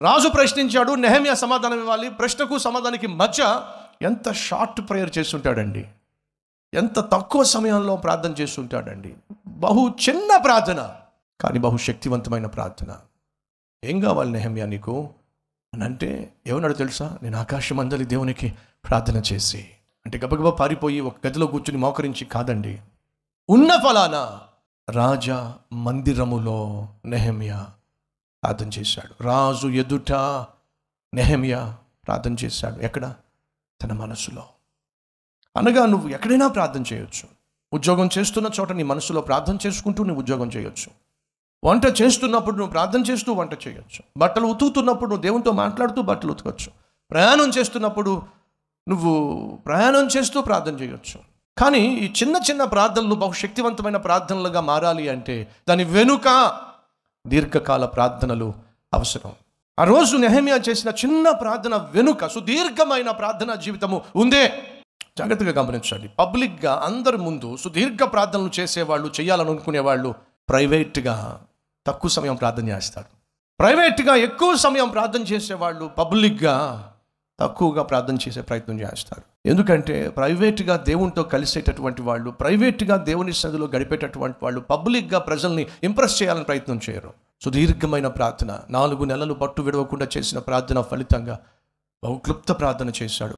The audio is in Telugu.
రాజు ప్రశ్నించాడు, నెహెమ్యా సమాధానం ఇవ్వాలి. ప్రశ్నకు సమాధానానికి మధ్య ఎంత షార్ట్ ప్రేయర్ చేస్తుంటాడండి, ఎంత తక్కువ సమయంలో ప్రార్థన చేస్తుంటాడండి. బహు చిన్న ప్రార్థన, కానీ బహు శక్తివంతమైన ప్రార్థన. ఏం కావాలి నెహెమ్యా నీకు అని అంటే ఏమన్నాడు తెలుసా? నేను ఆకాశం అందలి దేవునికి ప్రార్థన చేసి అంటే గబగబా పారిపోయి ఒక గదిలో కూర్చుని మోకరించి కాదండి. ఉన్న ఫలానా రాజా మందిరములో నెహెమ్యా ప్రార్థన చేశాడు. రాజు ఎదుట నెహెమ్యా ప్రార్థన చేశాడు. ఎక్కడ? తన మనసులో. అనగా నువ్వు ఎక్కడైనా ప్రార్థన చేయొచ్చు. ఉద్యోగం చేస్తున్న చోట నీ మనసులో ప్రార్థన చేసుకుంటూ నువ్వు ఉద్యోగం చేయొచ్చు. వంట చేస్తున్నప్పుడు నువ్వు ప్రార్థన చేస్తూ వంట చేయొచ్చు. బట్టలు ఉతుకుతున్నప్పుడు నువ్వు దేవునితో మాట్లాడుతూ బట్టలు ఉతకచ్చు. ప్రయాణం చేస్తున్నప్పుడు నువ్వు ప్రయాణం చేస్తూ ప్రార్థన చేయొచ్చు. కానీ ఈ చిన్న చిన్న ప్రార్థనలు బహుశక్తివంతమైన ప్రార్థనలుగా మారాలి అంటే దాని వెనుక దీర్ఘకాల ప్రార్థనలు అవసరం. ఆ రోజు నెహెమ్యా చేసిన చిన్న ప్రార్థన వెనుక సుదీర్ఘమైన ప్రార్థన జీవితము ఉందే. జాగ్రత్తగా గమనించండి. పబ్లిక్గా అందరి ముందు సుదీర్ఘ ప్రార్థనలు చేసేవాళ్ళు, చేయాలనుకునేవాళ్ళు ప్రైవేట్గా తక్కువ సమయం ప్రార్థన చేస్తారు. ప్రైవేట్గా ఎక్కువ సమయం ప్రార్థన చేసేవాళ్ళు పబ్లిక్గా తక్కువగా ప్రార్థన చేసే ప్రయత్నం చేస్తారు. ఎందుకంటే ప్రైవేట్గా దేవునితో కలిసేటటువంటి వాళ్ళు, ప్రైవేట్గా దేవుని సన్నిధిలో గడిపేటటువంటి వాళ్ళు పబ్లిక్గా ప్రజల్ని ఇంప్రెస్ చేయాలని ప్రయత్నం చేయరు. సుదీర్ఘమైన ప్రార్థన 4 నెలలు పట్టు విడవకుండా చేసిన ప్రార్థన ఫలితంగా బహు క్లుప్త ప్రార్థన చేశాడు.